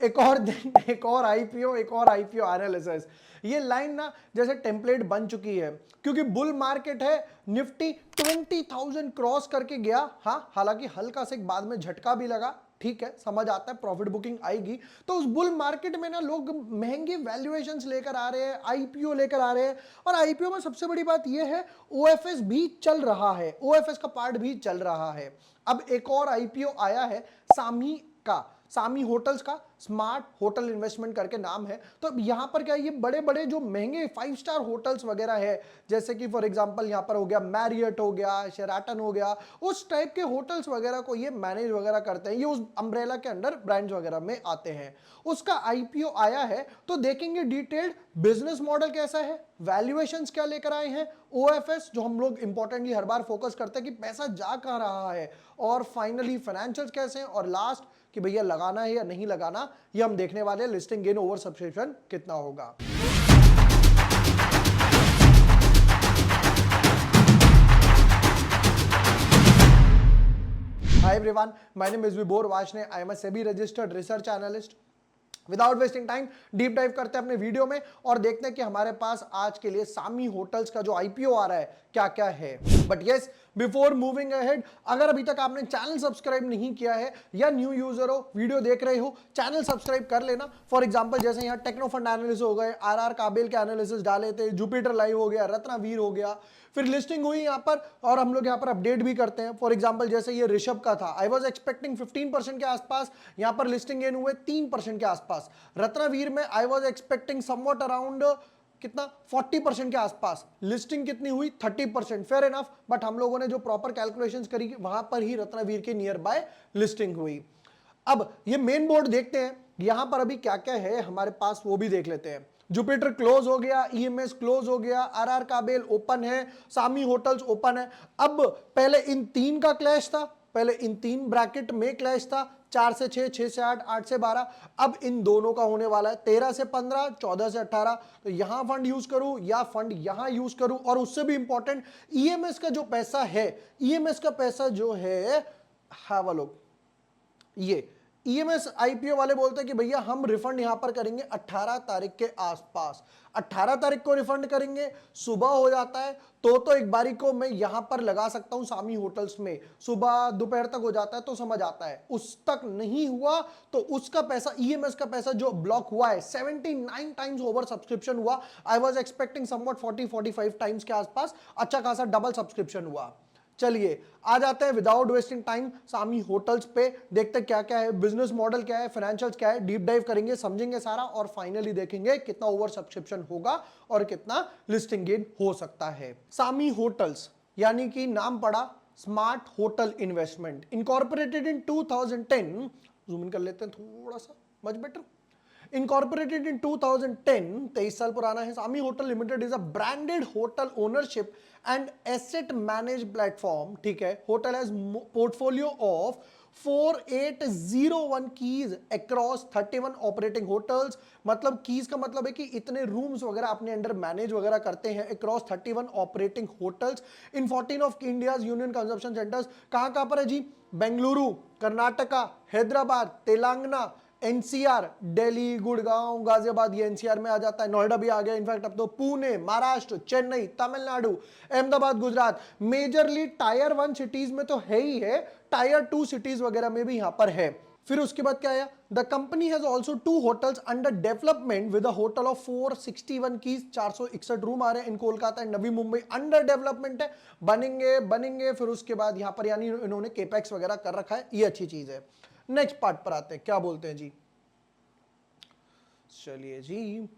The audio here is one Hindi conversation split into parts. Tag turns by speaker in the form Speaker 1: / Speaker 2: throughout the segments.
Speaker 1: एक और आईपीओ एनालिसिस। ये लाइन ना जैसे टेम्पलेट बन चुकी है, क्योंकि बुल मार्केट है, निफ्टी 20,000 क्रॉस करके गया। हाँ, हालांकि हल्का से बाद में झटका भी लगा, ठीक है, समझ आता है, प्रॉफिट बुकिंग आएगी। तो उस बुल मार्केट में ना लोग महंगे वैल्यूएशंस लेकर आ रहे हैं, आईपीओ लेकर आ रहे हैं। और आईपीओ में सबसे बड़ी बात यह है, ओएफएस भी चल रहा है, ओएफएस का पार्ट भी चल रहा है। अब एक और आईपीओ आया है सामी का, सामी होटल्स का, स्मार्ट होटल इन्वेस्टमेंट करके नाम है। तो अब यहां पर क्या, ये बड़े बड़े जो महंगे 5 स्टार होटल्स वगैरह है, जैसे कि फॉर एग्जांपल यहां पर हो गया मैरियट हो गया, शेराटन हो गया, उस टाइप के होटल्स वगैरह को ये मैनेज वगैरह करते हैं, ये उस अम्ब्रेला के अंडर ब्रांड्स वगैरह में आते हैं। उसका आईपीओ आया है, तो देखेंगे डिटेल्ड बिजनेस मॉडल कैसा है, वैल्यूएशंस क्या लेकर आए हैं, ओएफएस जो हम लोग इंपॉर्टेंटली हर बार फोकस करते हैं कि पैसा जा कहां रहा है, और फाइनली फाइनेंशियल्स कैसे हैं, और लास्ट कि भैया लगाना है या नहीं लगाना, ये हम देखने वाले हैं। लिस्टिंग गेन ओवर सब्सक्रिप्शन कितना होगा। Hi everyone, my name is Vibhor Vaishne. I am a SEBI registered research analyst. Without wasting time deep dive करते हैं अपने वीडियो में और देखते हैं कि हमारे पास आज के लिए सामी होटल्स का जो आईपीओ आ रहा है क्या क्या है। But yes, before moving ahead, अगर अभी तक आपने चैनल सब्सक्राइब नहीं किया है या न्यू यूजर हो, वीडियो देख रहे हो, चैनल सब्सक्राइब कर लेना। फॉर एग्जांपल जैसे यहाँ टेक्नो फंड एनालिसिस हो गए, आरआर काबिल के एनालिसिस डाले थे, जुपिटर लाइव हो गया, रत्नावीर हो गया, फिर लिस्टिंग हुई यहाँ पर और हम लोग यहाँ पर अपडेट भी करते हैं। फॉर एग्जांपल जैसे ये ऋषभ का था, आई वाज एक्सपेक्टिंग 15% के आसपास, यहाँ पर लिस्टिंग गेन हुए 3% के आसपास। रत्नावीर में I was expecting somewhat around कितना 40% के आसपास, लिस्टिंग कितनी हुई 30%, फेयर इनफ, बट हम लोगों ने जो प्रॉपर कैलकुलेशंस करी वहां पर ही रत्नावीर के नियर बाय लिस्टिंग हुई। अब ये मेन बोर्ड देखते हैं, यहां पर अभी क्या क्या है हमारे पास वो भी देख लेते हैं। जुपिटर क्लोज हो गया, ईएमएस क्लोज हो गया, आरआर काबिल ओपन है, सामी होटल्स ओपन है। अब पहले इन तीन का क्लैश था, पहले इन तीन ब्रैकेट में क्लैश था, 4 से 6, 6 से 8, 8 से 12। अब इन दोनों का होने वाला है 13 से 15, 14 से 18। तो यहां फंड यूज करूं या फंड यहां यूज करूं, और उससे भी इंपॉर्टेंट ईएमएस का जो पैसा है, ईएमएस का पैसा जो है, हैव अ लुक, ये ईएमएस आईपीओ वाले बोलते हैं कि भैया हम रिफंड यहां पर करेंगे 18 तारीख के आसपास, 18 तारीख को रिफंड करेंगे, सुबह हो जाता है तो एक बारी को मैं यहां पर लगा सकता हूं सामी होटल्स में, सुबह दोपहर तक हो जाता है तो समझ आता है, उस तक नहीं हुआ तो उसका पैसा, ईएमएस का पैसा जो ब्लॉक हुआ है, 79 टाइम्स ओवर सब्सक्रिप्शन हुआ। I was expecting somewhat 40-45 times के आसपास, अच्छा खासा डबल सब्सक्रिप्शन हुआ। चलिए आ जाते हैं विदाउट वेस्टिंग टाइम सामी होटल्स पे, देखते हैं क्या क्या है, बिजनेस मॉडल क्या है, फाइनेंशियल्स क्या है, डीप डाइव करेंगे, समझेंगे सारा, और फाइनली देखेंगे कितना ओवर सब्सक्रिप्शन होगा और कितना लिस्टिंग गेन हो सकता है। सामी होटल्स यानी कि नाम पड़ा smart hotel investment, incorporated in 2010, zoom in कर लेते हैं थोड़ा सा, मच बेटर, Incorporated in 2010, 23 साल पुराना है। Samhi hotel limited is a branded hotel ownership and asset manage platform, ठीक है। Hotel has portfolio of 4801 keys across 31 operating hotels, मतलब कीज का मतलब है कि इतने रूम्स वगैरह अपने अंडर मैनेज वगैरह करते हैं across 31 operating hotels in 14 of India's union consumption centres. कहां पर है जी? बेंगलुरु, कर्नाटका, हैदराबाद, तेलंगाना, एनसीआर, दिल्ली, गुड़गांव, गाजियाबाद, ये एनसीआर में आ जाता है, नोएडा भी आ गया, इनफैक्ट अब तो Pune, Maharashtra, Chennai, Tamil Nadu, Ahmedabad, Gujarat, majorly tyre 1 cities में तो है ही है, टायर 2 सिटीज वगैरह में भी यहां पर है। फिर उसके बाद क्या आया? The company has also 2 hotels under development with a hotel of 461 keys, 461 room आ रहे हैं in Kolkata and Navi Mumbai, under development है, बनेंगे। फिर उसके बाद यहां पर यानी इन्होंने केपेक्स वगैरह कर रखा है, ये अच्छी चीज है। नेक्स्ट पार्ट पर आते हैं, क्या बोलते हैं जी? चलिए जी,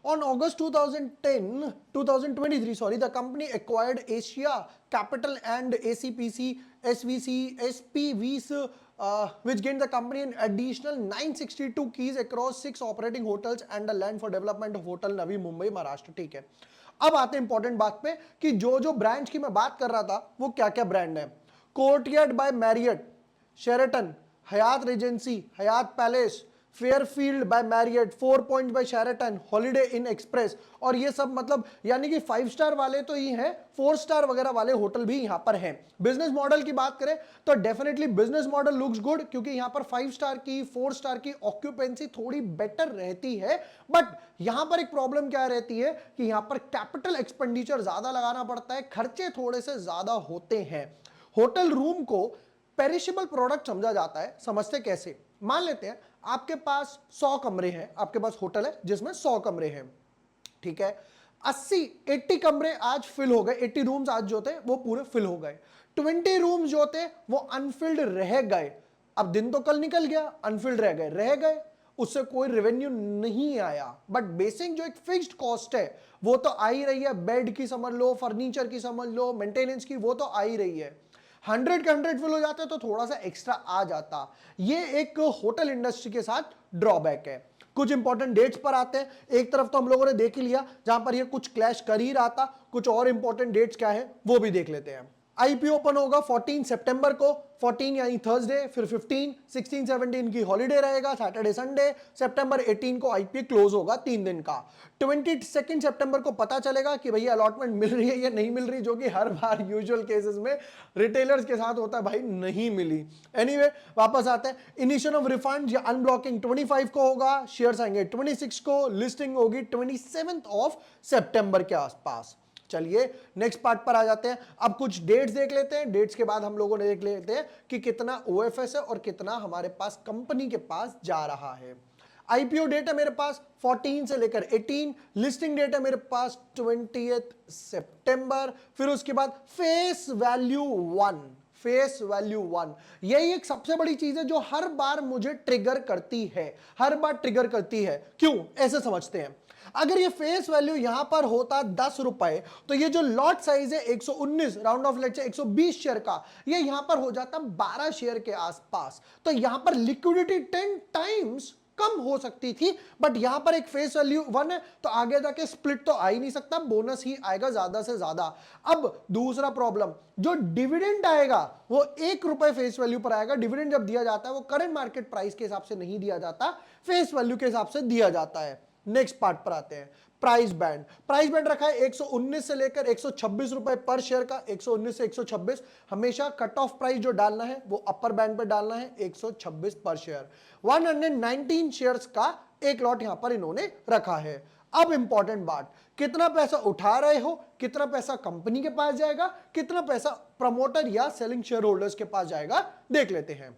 Speaker 1: on August 2023, sorry, the company acquired Asia Capital and ACPC SVC SPVs, which gained the company an additional 962 keys across 6 operating hotels and the land for development of hotel Navi Mumbai, Maharashtra, ठीक है। अब आते हैं इंपॉर्टेंट बात पे कि जो ब्रांड्स की मैं बात कर रहा था वो क्या क्या ब्रांड है। Courtyard by Marriott, Sheraton, Hyatt Regency, Hyatt Palace, Fairfield by Marriott, 4 points by Sheraton, Holiday Inn Express, और ये सब मतलब यानी कि 5 स्टार वाले तो ही हैं, 4 स्टार वगैरह वाले होटल भी यहां पर हैं। बिजनेस मॉडल की बात करें तो definitely business model looks good, क्योंकि यहां पर 5 स्टार की 4 स्टार की ऑक्यूपेंसी थोड़ी बेटर रहती है। बट यहां पर एक प्रॉब्लम क्या रहती है कि यहां पर कैपिटल एक्सपेंडिचर ज्यादा लगाना पड़ता है, खर्चे थोड़े से ज्यादा होते हैं। होटल रूम को पेरिशेबल प्रोडक्ट समझा जाता है। समझते कैसे? मान लेते हैं आपके पास 100 कमरे हैं, आपके पास होटल है जिसमें 100 कमरे हैं, ठीक है। 80 कमरे आज फिल हो गए, 80 रूम्स आज जो थे वो पूरे फिल हो गए। 20 रूम्स जो थे वो अनफिल्ड रह गए। अब दिन तो कल निकल गया, अनफिल्ड रह गए, उससे कोई रेवेन्यू नहीं आया। बट बेसिक जो एक फिक्स्ड कॉस्ट है वो तो आ ही रही है, बेड की समझ लो, फर्नीचर की समझ लो, मेंटेनेंस की, वो तो आ ही रही है। 100 के 100 फिल हो जाते तो थोड़ा सा एक्स्ट्रा आ जाता। ये एक होटल इंडस्ट्री के साथ ड्रॉबैक है। कुछ इंपॉर्टेंट डेट्स पर आते हैं। एक तरफ तो हम लोगों ने देख ही लिया जहां पर ये कुछ क्लैश कर ही रहा था, कुछ और इंपॉर्टेंट डेट्स क्या है वो भी देख लेते हैं। आईपीओ ओपन होगा 14 सितंबर को, 14 यानी थर्सडे, फिर 15, 16, 17 की हॉलीडे रहेगा, सैटरडे संडे। सितंबर 18 को आईपीओ क्लोज होगा 3 दिन का। 22 सितंबर को पता चलेगा कि भैया अलॉटमेंट मिल रही है या नहीं मिल रही, जो कि हर बार यूजुअल केसेस में रिटेलर्स के साथ होता है, भाई नहीं मिली। एनीवे वापस आते हैं। इनिशियल ऑफ रिफंड या अनब्लॉकिंग 25 को होगा, शेयर्स आएंगे 26 को, लिस्टिंग होगी 27 ऑफ सितंबर के आसपास। चलिए नेक्स्ट पार्ट पर आ जाते हैं। अब कुछ डेट्स देख लेते हैं, डेट्स के बाद हम लोगों ने देख लेते हैं कि कितना ओएफएस है और कितना हमारे पास कंपनी के पास जा रहा है। आईपीओ डेट है मेरे पास 14 से लेकर 18, लिस्टिंग डेट है मेरे पास 20 सितंबर, फिर उसके बाद फेस वैल्यू 1, फेस वैल्यू 1, यही एक सबसे बड़ी चीज है जो हर बार मुझे ट्रिगर करती है, हर बार ट्रिगर करती है। क्यों? ऐसे समझते हैं, अगर ये फेस वैल्यू यहां पर होता 10 रुपए, तो ये जो लॉट साइज है 119, round of let's say 120 share का, ये यहां पर हो जाता 12 शेयर के आसपास। तो यहां पर लिक्विडिटी 10 टाइम्स कम हो सकती थी। बट यहां पर एक फेस वैल्यू 1 है तो आगे जाके स्प्लिट तो आ ही नहीं सकता, बोनस ही आएगा ज्यादा से ज्यादा। अब दूसरा प्रॉब्लम, जो डिविडेंड आएगा वो 1 रुपए फेस वैल्यू पर आएगा। डिविडेंड जब दिया जाता है वो करंट मार्केट प्राइस के हिसाब से नहीं दिया जाता, फेस वैल्यू के हिसाब से दिया जाता है। नेक्स्ट पार्ट पर आते हैं। प्राइस बैंड, प्राइस बैंड रखा है 119 से लेकर 126 रुपए पर शेयर का, 119 से 126। हमेशा कट ऑफ प्राइस जो डालना है वो अपर बैंड पे डालना है, 126 पर शेयर। 119 शेयर्स का एक लॉट यहां पर इन्होंने रखा है। अब इंपॉर्टेंट बात, कितना पैसा उठा रहे हो, कितना पैसा कंपनी के पास जाएगा, कितना पैसा प्रमोटर या सेलिंग शेयर होल्डर्स के पास जाएगा, देख लेते हैं।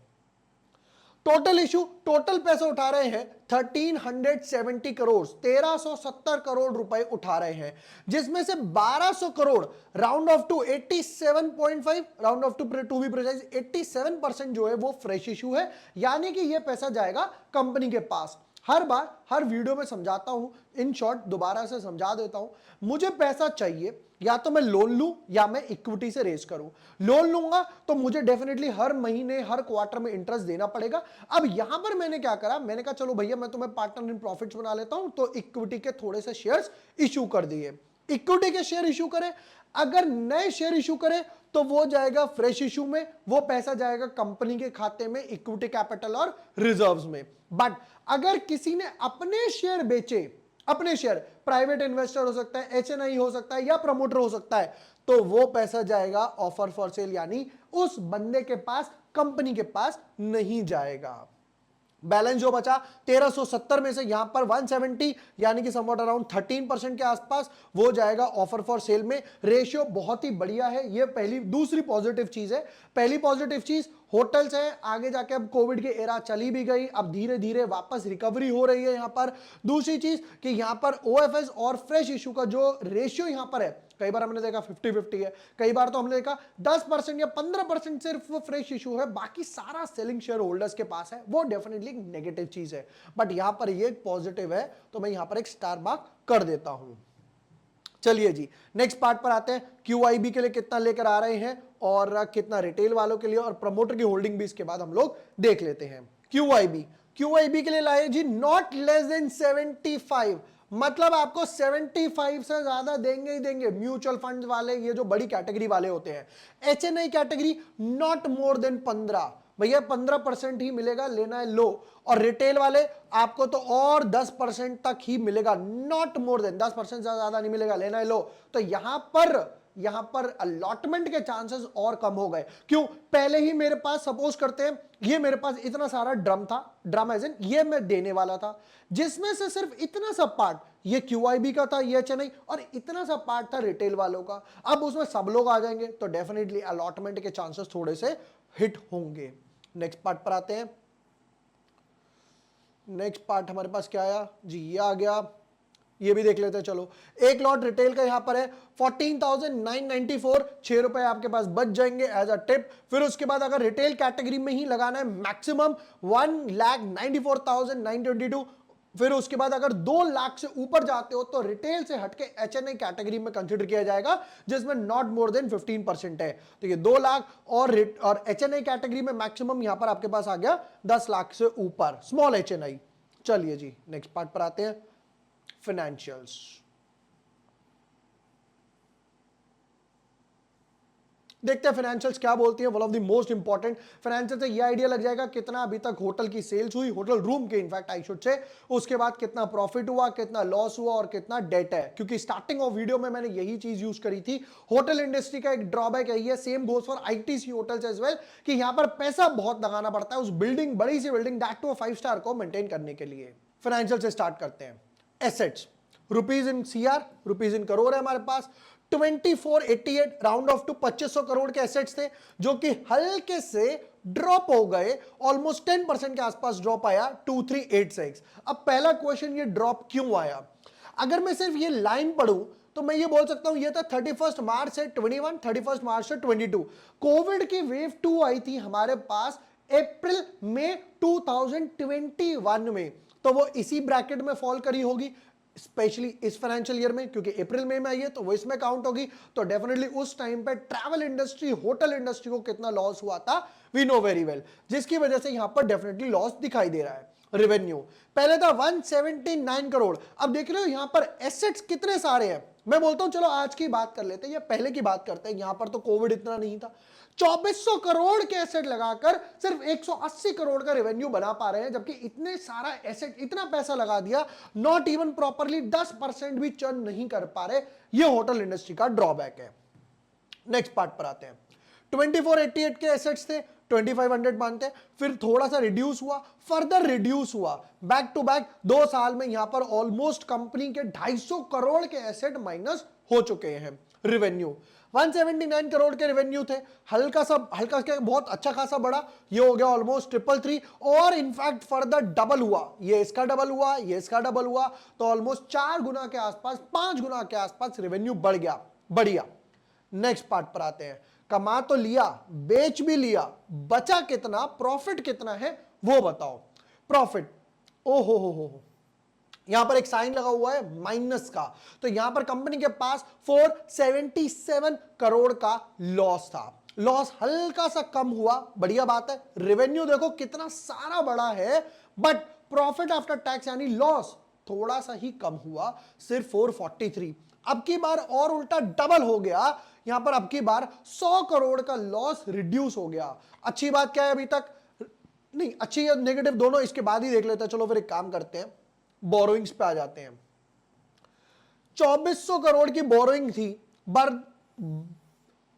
Speaker 1: टोटल इशू, टोटल पैसा उठा रहे हैं 1370 करोड़, 1370 करोड़ रुपए उठा रहे हैं, जिसमें से 1200 crore round off to 87.5, round off to be precise 87% जो है वो फ्रेश इशू है, यानी कि ये पैसा जाएगा कंपनी के पास। हर बार हर वीडियो में समझाता हूं, इन शॉर्ट दोबारा से समझा देता हूं। मुझे पैसा चाहिए, या तो मैं लोन लूं या मैं इक्विटी से रेज करूं। लोन लूंगा तो मुझे डेफिनेटली हर महीने हर क्वार्टर में इंटरेस्ट देना पड़ेगा। अब यहां पर मैंने क्या करा, मैंने कहा चलो भैया मैं तुम्हें पार्टनर इन प्रॉफिट्स बना लेता हूं, तो इक्विटी के थोड़े से शेयर्स इशू कर दिए। इक्विटी के शेयर इशू करें, अगर नए शेयर इशू करें तो वो जाएगा फ्रेश इशू में, वो पैसा जाएगा कंपनी के खाते में, इक्विटी कैपिटल और रिजर्व्स में। बट अगर किसी ने अपने शेयर बेचे, अपने शेयर, प्राइवेट इन्वेस्टर हो सकता है, एचएनआई हो सकता है या प्रमोटर हो सकता है, तो वो पैसा जाएगा ऑफर फॉर सेल, यानी उस बंदे के पास, कंपनी के पास नहीं जाएगा। बैलेंस जो बचा 1370 में से यहां पर 170 यानी कि समवॉट अराउंड 13% के आसपास वो जाएगा ऑफर फॉर सेल में। रेशियो बहुत ही बढ़िया है, ये पहली। दूसरी पॉजिटिव चीज है, पहली पॉजिटिव चीज होटल्स है, आगे जाके अब कोविड की एरा चली भी गई, अब धीरे धीरे वापस रिकवरी हो रही है यहां पर। दूसरी चीज कि यहां पर ओएफएस और फ्रेश इशू का जो रेशियो यहां पर है, कई बार हमने देखा 50-50 है, कई बार तो हमने देखा 10% या 15% सिर्फ फ्रेश इशू है, बाकी सारा सेलिंग शेयर होल्डर्स के पास है। वो डेफिनेटली एक नेगेटिव चीज है, बट यहां पर ये पॉजिटिव है, तो मैं यहां पर एक स्टार मार्क कर देता हूं। चलिए जी नेक्स्ट पार्ट पर आते हैं। क्यूआईबी के लिए कितना लेकर आ रहे हैं और कितना रिटेल वालों के लिए, और प्रमोटर की होल्डिंग भी इसके बाद हम लोग देख लेते हैं। क्यूआईबी के लिए लाए जी नॉट लेस देन 75, मतलब आपको 75 से ज्यादा देंगे ही देंगे। म्यूचुअल फंड वाले, ये जो बड़ी कैटेगरी वाले होते हैं। HNI category not more than 15, भैया 15% ही मिलेगा, लेना है लो। और रिटेल वाले आपको तो और 10% तक ही मिलेगा, नॉट मोर देन 10% से ज्यादा नहीं मिलेगा, लेना है लो। तो यहां पर अलॉटमेंट के चांसेस और कम हो गए। क्यों? पहले ही मेरे पास, सपोज करते हैं ये मेरे पास इतना सारा ड्रम था, ड्रम एज इन ये मैं देने वाला था, जिसमें से सिर्फ इतना सा पार्ट ये QIB का था, ये चेन्नई, और इतना सा पार्ट था रिटेल वालों का। अब उसमें सब लोग आ जाएंगे तो डेफिनेटली अलॉटमेंट के चांसेस थोड़े से हिट होंगे। नेक्स्ट पार्ट पर आते हैं। नेक्स्ट पार्ट हमारे पास क्या आया जी, ये आ गया, ये भी देख लेते हैं। चलो, एक लॉट रिटेल का यहां पर है 14,994, 6 रुपए आपके पास बच जाएंगे एज अ टिप। फिर उसके बाद अगर रिटेल कैटेगरी में ही लगाना है मैक्सिमम 1,94,922। फिर उसके बाद अगर 2 लाख से ऊपर जाते हो तो रिटेल से हटके HNI कैटेगरी में कंसिडर किया जाएगा, जिसमें नॉट मोर देन 15% है। तो ये 2 लाख और HNI कैटेगरी में मैक्सिमम यहां पर आपके पास आ गया 10 लाख से ऊपर, स्मॉल HNI। चलिए जी, नेक्स्ट पार्ट पर आते हैं, फाइनेंशियल्स। देखते हैं फाइनेंशियल्स क्या बोलती है। One of the most important financial से ये आइडिया लग जाएगा कितना अभी तक होटल की सेल्स हुई, होटल रूम के इनफैक्ट आई शुड से, उसके बाद कितना प्रॉफिट हुआ, कितना लॉस हुआ और कितना डेट है। क्योंकि स्टार्टिंग ऑफ वीडियो में मैंने यही चीज यूज करी थी। होटल इंडस्ट्री का एक ड्रॉबैक यही है, same goes for ITC hotels as well, कि यहां पर पैसा बहुत लगाना पड़ता है उस बिल्डिंग, बड़ी सी बिल्डिंग, दैट टू 5 स्टार को मेंटेन करने के लिए। फाइनेंशियल से स्टार्ट करते हैं। Assets, rupees in CR, rupees in crore है हमारे पास। 2488 राउंड ऑफ टू 2500 करोड़ के एसेट्स थे, जो कि हल्के से ड्रॉप हो गए, ऑलमोस्ट 10% के आसपास ड्रॉप आया 2386। अब पहला क्वेश्चन, ये ड्रॉप क्यों आया? अगर मैं सिर्फ ये लाइन पढ़ूं तो मैं ये बोल सकता हूं ये था 31 मार्च से 21, 31 मार्च से 22। कोविड की वेव 2 आई थी हमारे पास अप्रैल में 2021 में, तो वो इसी ब्रैकेट में फॉल करी होगी, स्पेशली इस फाइनेंशियल ईयर में, क्योंकि अप्रैल में आई है तो वो इसमें काउंट होगी। तो डेफिनेटली उस टाइम पे ट्रैवल इंडस्ट्री, होटल इंडस्ट्री को कितना लॉस हुआ था वी नो वेरी वेल, जिसकी वजह से यहां पर डेफिनेटली लॉस दिखाई दे रहा है। रेवेन्यू पहले था 179 करोड़। अब देख रहे हो यहां पर एसेट्स कितने सारे हैं। मैं बोलता हूं चलो आज की बात कर लेते हैं या पहले की बात करते हैं। यहां पर तो कोविड इतना नहीं था, 2400 करोड़ के एसेट लगाकर सिर्फ 180 करोड़ का रेवेन्यू बना पा रहे हैं, जबकि इतने सारा एसेट, इतना पैसा लगा दिया, नॉट इवन प्रॉपरली 10% भी चर्न नहीं कर पा रहे। ये होटल इंडस्ट्री का ड्रॉबैक है। नेक्स्ट पार्ट पर आते हैं। 2488 के एसेट्स थे, 2500 मानते हैं, फिर थोड़ा सा रिड्यूस हुआ, फर्दर रिड्यूस हुआ, बैक टू बैक 2 साल में यहां पर ऑलमोस्ट कंपनी के 250 करोड़ के एसेट माइनस हो चुके हैं। रेवेन्यू 179 करोड़ के रेवेन्यू थे, हल्का सा बहुत अच्छा खासा बढ़ा, ये हो गया ऑलमोस्ट 333, और इनफैक्ट फर्दर डबल हुआ, ये इसका डबल हुआ, ये इसका डबल हुआ, तो ऑलमोस्ट 4 गुना के आसपास, 5 गुना के आसपास रेवेन्यू बढ़ गया। बढ़िया। नेक्स्ट पार्ट पर आते हैं। कमा तो लिया, बेच भी लिया, बचा कितना, प्रॉफिट कितना है वो बताओ। प्रॉफिट, ओ हो, यहां पर एक साइन लगा हुआ है माइनस का, तो यहां पर कंपनी के पास 477 करोड़ का लॉस था। लॉस हल्का सा कम हुआ, बढ़िया बात है। रेवेन्यू देखो कितना सारा बड़ा है, बट प्रॉफिट आफ्टर टैक्स यानी लॉस थोड़ा सा ही कम हुआ, सिर्फ 443। अब की बार और उल्टा डबल हो गया, यहां पर अब की बार 100 करोड़ का लॉस रिड्यूस हो गया। अच्छी बात क्या है अभी तक? नहीं, अच्छी या नेगेटिव दोनों इसके बाद ही देख लेते हैं। चलो फिर एक काम करते हैं, बोरोइंग्स पे आ जाते हैं। 2400 करोड़ की बोरोइंग थी, बर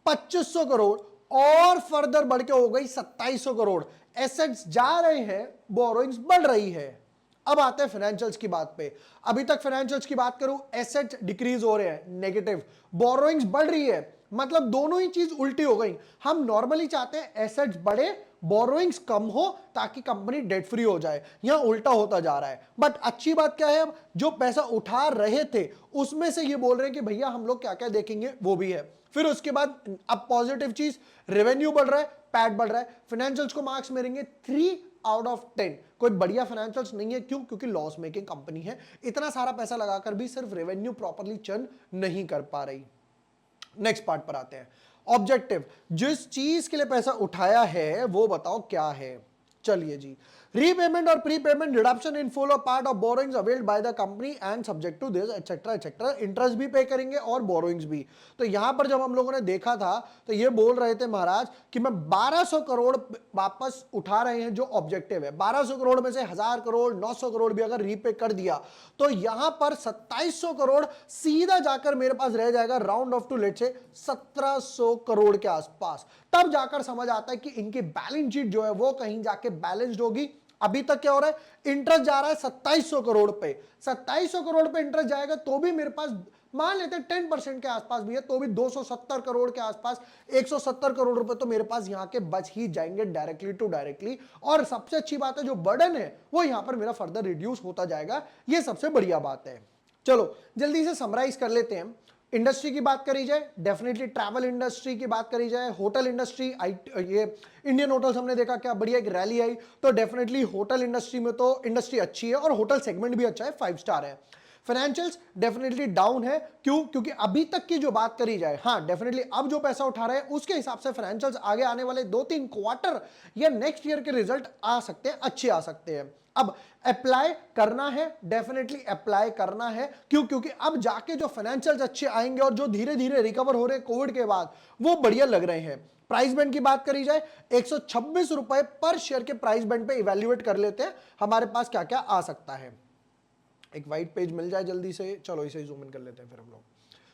Speaker 1: 2500 करोड़ और फर्दर बढ़ के हो गई 2700 करोड़। एसेट्स जा रहे हैं, बोरोइंग्स बढ़ रही है। अब आते हैं फाइनेंशियल्स की बात पे। अभी तक फाइनेंशियल्स की बात करूं, एसेट्स डिक्रीज हो रहे हैं, नेगेटिव, बोरोइंग्स बढ़ रही है, मतलब दोनों ही चीज उल्टी हो गई। हम नॉर्मली चाहते हैं एसेट्स बढ़े, बोरोइंग्स कम हो, ताकि कंपनी डेट फ्री हो जाए, यहां उल्टा होता जा रहा है। बट अच्छी बात क्या है, अब जो पैसा उठा रहे थे उसमें से ये बोल रहे हैं कि भैया हम लोग क्या क्या देखेंगे, वो भी है। फिर उसके बाद अब पॉजिटिव चीज, रेवेन्यू बढ़ रहा है, पैट बढ़ रहा है। फाइनेंशियल्स को मार्क्स मिलेंगे 3 आउट ऑफ 10। कोई बढ़िया फाइनेंशियल्स नहीं है, क्यों? क्योंकि लॉस मेकिंग कंपनी है, इतना सारा पैसा लगाकर भी सिर्फ रेवेन्यू प्रॉपरली चर्न नहीं कर पा रही। नेक्स्ट पार्ट पर आते हैं। ऑब्जेक्टिव, जिस चीज के लिए पैसा उठाया है वो बताओ क्या है। चलिए जी, रीपेमेंट और प्रीपेमेंट, रिडक्शन इन फुल और part of borrowings availed by the company and subject to this etcetera etcetera, interest भी पे करेंगे और बोरोइंग्स भी। तो यहां पर जब हम लोगों ने देखा था तो ये बोल रहे थे महाराज कि मैं 1200 करोड़ वापस उठा रहे हैं, जो ऑब्जेक्टिव है 1200 करोड़ में से 1000 करोड़ 900 करोड़ भी अगर रीपे कर दिया तो यहां पर 2700 करोड़ सीधा जाकर मेरे पास रह जाएगा, राउंड ऑफ टू लेट से 1700 करोड़ के आसपास। तब जाकर समझ आता है कि इनकी बैलेंस शीट जो है वो कहीं जाके बैलेंस्ड होगी। अभी तक क्या हो रहा है, इंटरेस्ट जा रहा है 2700 करोड़ पे, 2700 करोड़ पे इंटरेस्ट जाएगा तो भी मेरे पास मान लेते हैं 10% के आसपास भी है, तो भी 270 करोड़ के आसपास, 170 करोड़ रुपए तो मेरे पास यहां के बच ही जाएंगे डायरेक्टली टू डायरेक्टली। और सबसे अच्छी बात है जो बर्डन है वो यहां पर मेरा फर्दर रिड्यूस होता जाएगा, ये सबसे बढ़िया बात है। चलो जल्दी से समराइज कर लेते हैं। इंडस्ट्री की बात करी जाए, डेफिनेटली ट्रैवल इंडस्ट्री की बात करी जाए, होटल इंडस्ट्री, ये इंडियन होटल्स हमने देखा क्या बढ़िया एक रैली आई, तो डेफिनेटली होटल इंडस्ट्री में तो इंडस्ट्री अच्छी है और होटल सेगमेंट भी अच्छा है, 5 स्टार है। फाइनेंशियल्स डेफिनेटली डाउन है, क्यों? क्योंकि अभी तक की जो बात करी जाए, हाँ डेफिनेटली अब जो पैसा उठा रहे हैं उसके हिसाब से फाइनेंशियल्स आगे आने वाले 2-3 क्वार्टर या नेक्स्ट ईयर के रिजल्ट आ सकते हैं, अच्छे आ सकते हैं। अब अप्लाई करना है, डेफिनेटली अप्लाई करना है, क्यों? क्योंकि अब जाके जो फाइनेंशियल्स अच्छे आएंगे और जो धीरे धीरे रिकवर हो रहे कोविड के बाद वो बढ़िया लग रहे हैं। प्राइस बैंड की बात करी जाए, 126 रुपए पर शेयर के प्राइस बैंड पे इवैल्यूएट कर लेते हैं हमारे पास क्या क्या आ सकता है। एक वाइट पेज मिल जाए जल्दी से, चलो इसे जूम इन कर लेते हैं फिर हम लोग।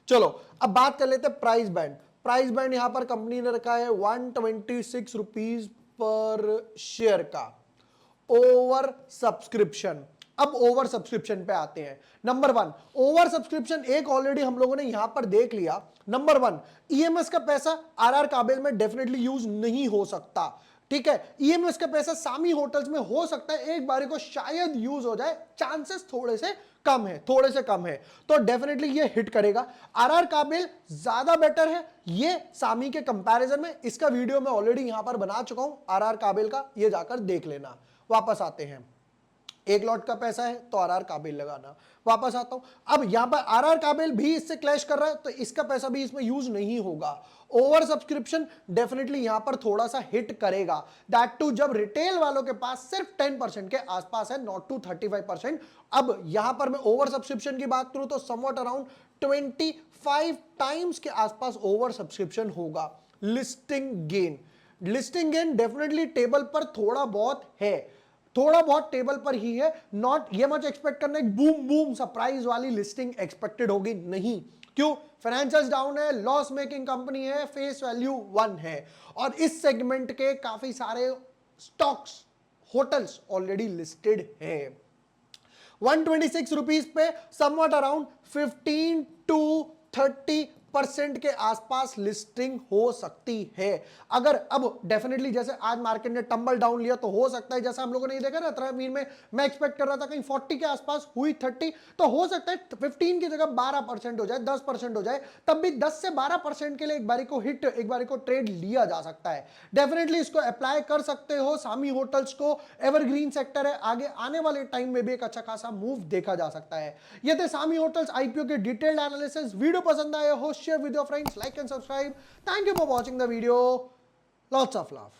Speaker 1: चलो अब बात कर लेते हैं प्राइस बैंड। प्राइस बैंड यहां पर कंपनी ने रखा है 126 रुपीज पर शेयर का ओवर सब्सक्रिप्शन। अब ओवर सब्सक्रिप्शन पे आते हैं। नंबर 1 ओवर सब्सक्रिप्शन एक ऑलरेडी हम लोगों ने यहां पर देख लिया। नंबर 1 ईएमएस का पैसा आरआर काबिल में डेफिनेटली यूज नहीं हो सकता, ठीक है। ईएमएस का पैसा सामी होटल्स में हो सकता है एक बारी को शायद यूज हो जाए, चांसेस थोड़े से कम है, थोड़े से कम है, तो डेफिनेटली ये हिट करेगा। आरआर काबिल ज्यादा बेटर है ये सामी के कंपैरिजन में, इसका वीडियो मैं ऑलरेडी यहां पर बना चुका हूं आरआर काबिल का, ये जाकर देख लेना। वापस आते हैं, एक लॉट का पैसा है तो आरआर काबिल लगाना। वापस आता हूं, अब यहां पर आरआर काबिल भी इससे क्लैश कर रहा है तो इसका पैसा भी इसमें यूज नहीं होगा। ओवर सब्सक्रिप्शन डेफिनेटली यहां पर थोड़ा सा हिट करेगा, दैट टू जब रिटेल वालों के पास सिर्फ 10% के आसपास है, नॉट टू 35%। अब यहां पर मैं ओवर सब्सक्रिप्शन की बात करूं तो समवॉट अराउंड 25 टाइम्स के आसपास ओवर सब्सक्रिप्शन होगा। लिस्टिंग गेन डेफिनेटली टेबल पर थोड़ा बहुत है, थोड़ा बहुत टेबल पर ही है, नॉट ये मत एक्सपेक्ट करना एक बूम बूम सरप्राइज वाली लिस्टिंग एक्सपेक्टेड होगी, नहीं। क्यों? फाइनेंशियल्स डाउन है, लॉस मेकिंग कंपनी है, फेस वैल्यू 1 है और इस सेगमेंट के काफी सारे स्टॉक्स होटल्स ऑलरेडी लिस्टेड है। 126 रुपीज पे समवॉट अराउंड 15 to 30% के आसपास लिस्टिंग हो सकती है। अगर अब डेफिनेटली जैसे आज मार्केट ने टंबल डाउन लिया तो हो सकता है, जैसा हम लोगों ने देखा ना तरमीर में, मैं एक्सपेक्ट कर रहा था कहीं 40 के आसपास, हुई 30, तो हो सकता है 15 की जगह 12% हो जाए, 10% हो जाए, तब भी 10 से 12% के लिए एक बारी को हिट, एक बारी को ट्रेड लिया जा सकता है। डेफिनेटली इसको अप्लाई कर सकते हो सामी होटल्स को, एवरग्रीन सेक्टर है, आगे आने वाले टाइम में भी एक अच्छा खासा मूव देखा जा सकता है। ये थे सामी होटल्स आईपीओ के डिटेल्ड एनालिसिस। वीडियो पसंद आया हो share with your friends, like and subscribe. Thank you for watching the video. Lots of love.